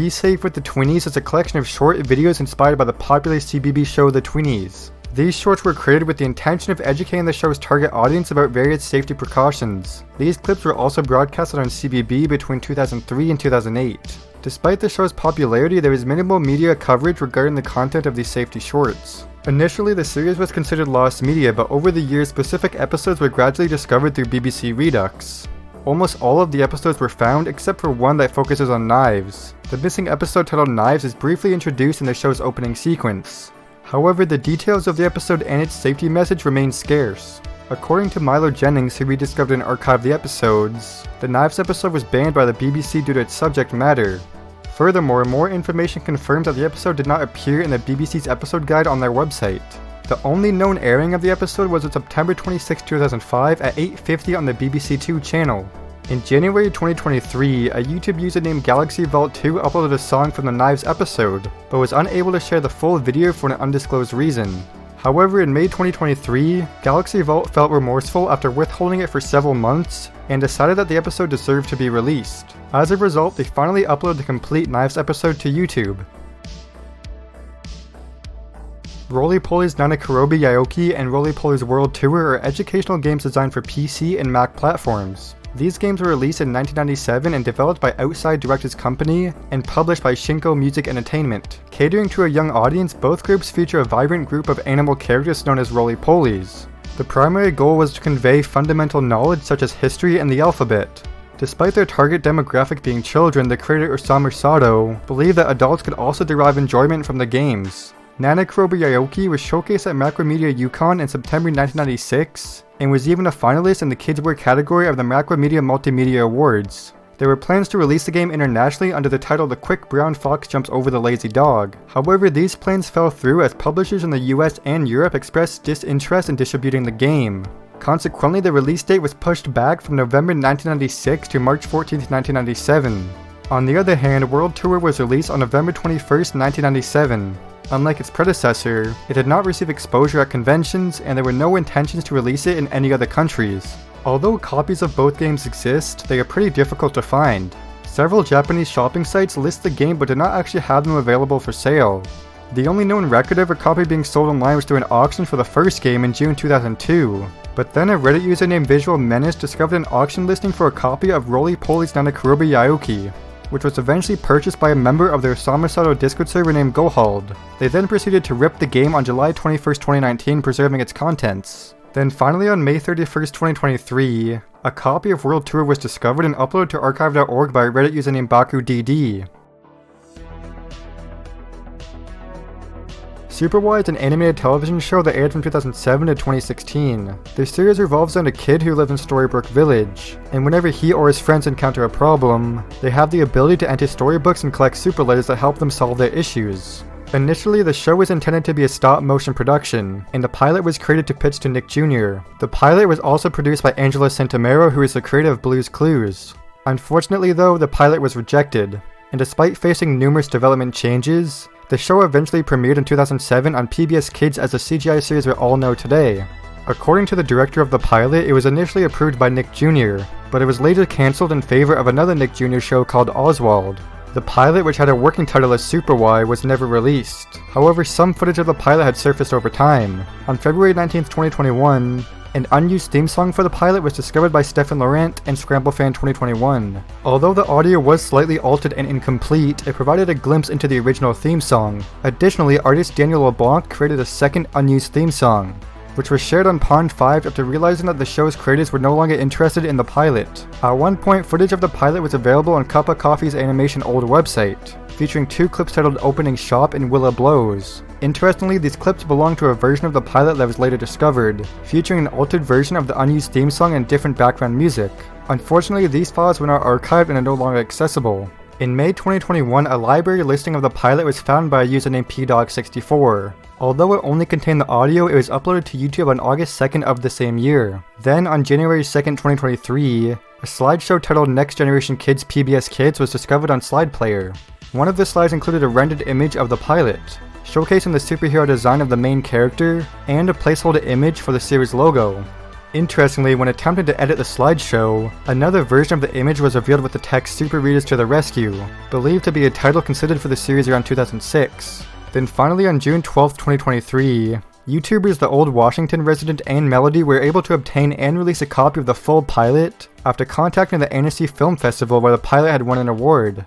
Be Safe with the Tweenies is a collection of short videos inspired by the popular CBB show The Tweenies. These shorts were created with the intention of educating the show's target audience about various safety precautions. These clips were also broadcasted on CBB between 2003 and 2008. Despite the show's popularity, there was minimal media coverage regarding the content of these safety shorts. Initially, the series was considered lost media, but over the years, specific episodes were gradually discovered through BBC Redux. Almost all of the episodes were found, except for one that focuses on knives. The missing episode titled Knives is briefly introduced in the show's opening sequence. However, the details of the episode and its safety message remain scarce. According to Milo Jennings, who rediscovered and archived the episodes, the Knives episode was banned by the BBC due to its subject matter. Furthermore, more information confirms that the episode did not appear in the BBC's episode guide on their website. The only known airing of the episode was on September 26, 2005 at 8:50 on the BBC Two channel. In January 2023, a YouTube user named Galaxy Vault 2 uploaded a song from the Knives episode, but was unable to share the full video for an undisclosed reason. However, in May 2023, Galaxy Vault felt remorseful after withholding it for several months, and decided that the episode deserved to be released. As a result, they finally uploaded the complete Knives episode to YouTube. Roly-Polys Nanakorobi Yaoki and Roly-Polys World Tour are educational games designed for PC and Mac platforms. These games were released in 1997 and developed by Outside Directors Company and published by Shinko Music Entertainment. Catering to a young audience, both groups feature a vibrant group of animal characters known as Roly-Polys. The primary goal was to convey fundamental knowledge such as history and the alphabet. Despite their target demographic being children, the creator Osamu Sato believed that adults could also derive enjoyment from the games. Nanakorobi Yaoki was showcased at Macromedia Yukon in September 1996, and was even a finalist in the Kidswear category of the Macromedia Multimedia Awards. There were plans to release the game internationally under the title The Quick Brown Fox Jumps Over the Lazy Dog. However, these plans fell through as publishers in the US and Europe expressed disinterest in distributing the game. Consequently, the release date was pushed back from November 1996 to March 14, 1997. On the other hand, World Tour was released on November 21, 1997. Unlike its predecessor, it did not receive exposure at conventions, and there were no intentions to release it in any other countries. Although copies of both games exist, they are pretty difficult to find. Several Japanese shopping sites list the game but do not actually have them available for sale. The only known record of a copy being sold online was through an auction for the first game in June 2002. But then a Reddit user named Visual Menace discovered an auction listing for a copy of Roly-Polys Nanakorobi Yaoki, which was eventually purchased by a member of their Osamu Sato Discord server named Gohald. They then proceeded to rip the game on July 21, 2019, preserving its contents. Then finally on May 31, 2023, a copy of World Tour was discovered and uploaded to archive.org by a Reddit user named BakuDD. Superwhy is an animated television show that aired from 2007 to 2016. The series revolves around a kid who lives in Storybrooke Village, and whenever he or his friends encounter a problem, they have the ability to enter storybooks and collect super letters that help them solve their issues. Initially, the show was intended to be a stop-motion production, and the pilot was created to pitch to Nick Jr. The pilot was also produced by Angela Santamero, who is the creator of Blue's Clues. Unfortunately though, the pilot was rejected, and despite facing numerous development changes, the show eventually premiered in 2007 on PBS Kids as the CGI series we all know today. According to the director of the pilot, it was initially approved by Nick Jr., but it was later cancelled in favor of another Nick Jr. show called Oswald. The pilot, which had a working title as Superwhy, was never released. However, some footage of the pilot had surfaced over time. On February 19, 2021, an unused theme song for the pilot was discovered by Stefan Laurent and ScrambleFan 2021. Although the audio was slightly altered and incomplete, it provided a glimpse into the original theme song. Additionally, artist Daniel LeBlanc created a second unused theme song, which was shared on Pond5 after realizing that the show's creators were no longer interested in the pilot. At one point, footage of the pilot was available on Cup of Coffee's Animation old website, featuring 2 clips titled Opening Shop and Willa Blows. Interestingly, these clips belong to a version of the pilot that was later discovered, featuring an altered version of the unused theme song and different background music. Unfortunately, these files were not archived and are no longer accessible. In May 2021, a library listing of the pilot was found by a user named PDog64. Although it only contained the audio, it was uploaded to YouTube on August 2nd of the same year. Then, on January 2nd, 2023, a slideshow titled Next Generation Kids PBS Kids was discovered on Slide Player. One of the slides included a rendered image of the pilot, showcasing the superhero design of the main character, and a placeholder image for the series logo. Interestingly, when attempting to edit the slideshow, another version of the image was revealed with the text "Super Readers to the Rescue," believed to be a title considered for the series around 2006. Then finally on June 12, 2023, YouTubers The Old Washington resident and Melody were able to obtain and release a copy of the full pilot after contacting the Annecy Film Festival where the pilot had won an award.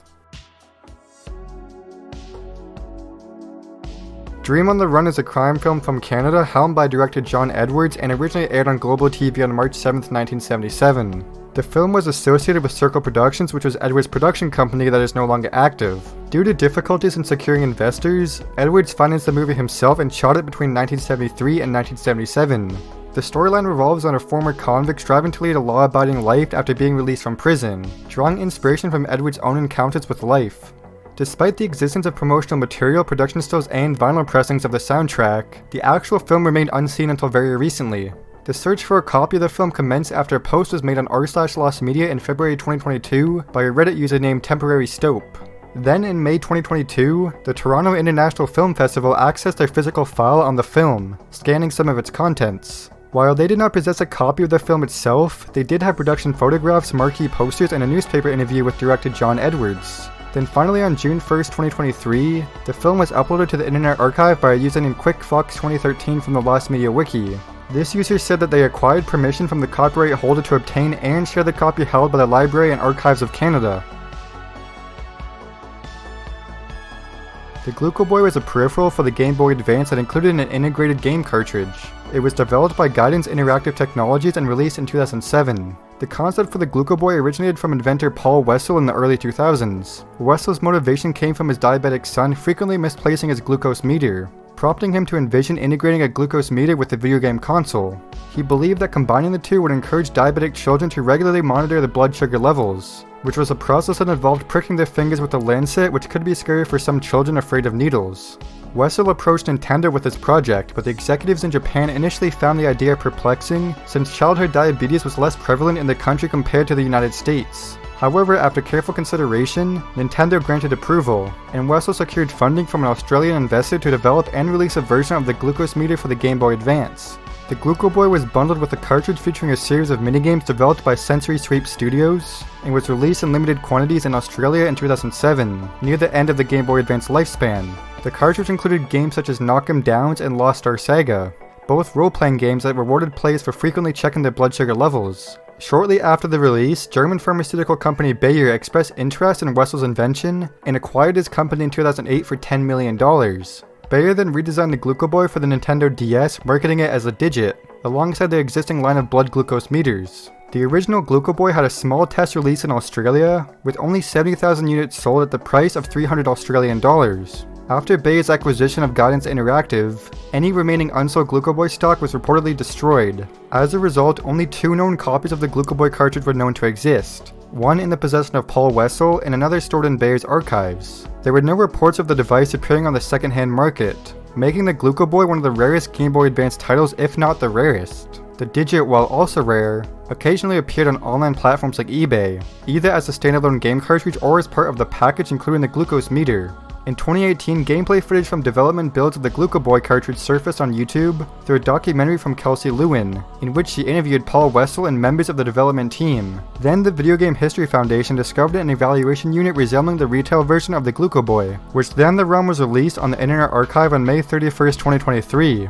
Dream on the Run is a crime film from Canada helmed by director John Edwards and originally aired on Global TV on March 7, 1977. The film was associated with Circle Productions, which was Edwards' production company that is no longer active. Due to difficulties in securing investors, Edwards financed the movie himself and shot it between 1973 and 1977. The storyline revolves on a former convict striving to lead a law-abiding life after being released from prison, drawing inspiration from Edwards' own encounters with life. Despite the existence of promotional material, production stills, and vinyl pressings of the soundtrack, the actual film remained unseen until very recently. The search for a copy of the film commenced after a post was made on r/Lost Media in February 2022 by a Reddit user named Temporary Stope. Then in May 2022, the Toronto International Film Festival accessed a physical file on the film, scanning some of its contents. While they did not possess a copy of the film itself, they did have production photographs, marquee posters, and a newspaper interview with director John Edwards. Then finally on June 1st, 2023, the film was uploaded to the Internet Archive by a user named QuickFox2013 from the Lost Media Wiki. This user said that they acquired permission from the copyright holder to obtain and share the copy held by the Library and Archives of Canada. The Glucoboy was a peripheral for the Game Boy Advance that included an integrated game cartridge. It was developed by Guidance Interactive Technologies and released in 2007. The concept for the Glucoboy originated from inventor Paul Wessel in the early 2000s. Wessel's motivation came from his diabetic son frequently misplacing his glucose meter, prompting him to envision integrating a glucose meter with the video game console. He believed that combining the two would encourage diabetic children to regularly monitor their blood sugar levels, which was a process that involved pricking their fingers with a lancet, which could be scary for some children afraid of needles. Wessel approached Nintendo with this project, but the executives in Japan initially found the idea perplexing since childhood diabetes was less prevalent in the country compared to the United States. However, after careful consideration, Nintendo granted approval, and Wessel secured funding from an Australian investor to develop and release a version of the glucose meter for the Game Boy Advance. The Glucoboy was bundled with a cartridge featuring a series of minigames developed by Sensory Sweep Studios, and was released in limited quantities in Australia in 2007, near the end of the Game Boy Advance lifespan. The cartridge included games such as Knock 'em Downs and Lost Star Saga, both role-playing games that rewarded players for frequently checking their blood sugar levels. Shortly after the release, German pharmaceutical company Bayer expressed interest in Wessel's invention and acquired his company in 2008 for $10 million. Bayer then redesigned the Glucoboy for the Nintendo DS, marketing it as a Digit, alongside their existing line of blood glucose meters. The original Glucoboy had a small test release in Australia, with only 70,000 units sold at the price of $300 Australian dollars. After Bayer's acquisition of Guidance Interactive, any remaining unsold Glucoboy stock was reportedly destroyed. As a result, only 2 known copies of the Glucoboy cartridge were known to exist, one in the possession of Paul Wessel and another stored in Bayer's archives. There were no reports of the device appearing on the second-hand market, making the Glucoboy one of the rarest Game Boy Advance titles, if not the rarest. The Digit, while also rare, occasionally appeared on online platforms like eBay, either as a standalone game cartridge or as part of the package including the glucose meter. In 2018, gameplay footage from development builds of the Glucoboy cartridge surfaced on YouTube through a documentary from Kelsey Lewin, in which she interviewed Paul Wessel and members of the development team. Then the Video Game History Foundation discovered an evaluation unit resembling the retail version of the Glucoboy, which then the ROM was released on the Internet Archive on May 31st, 2023.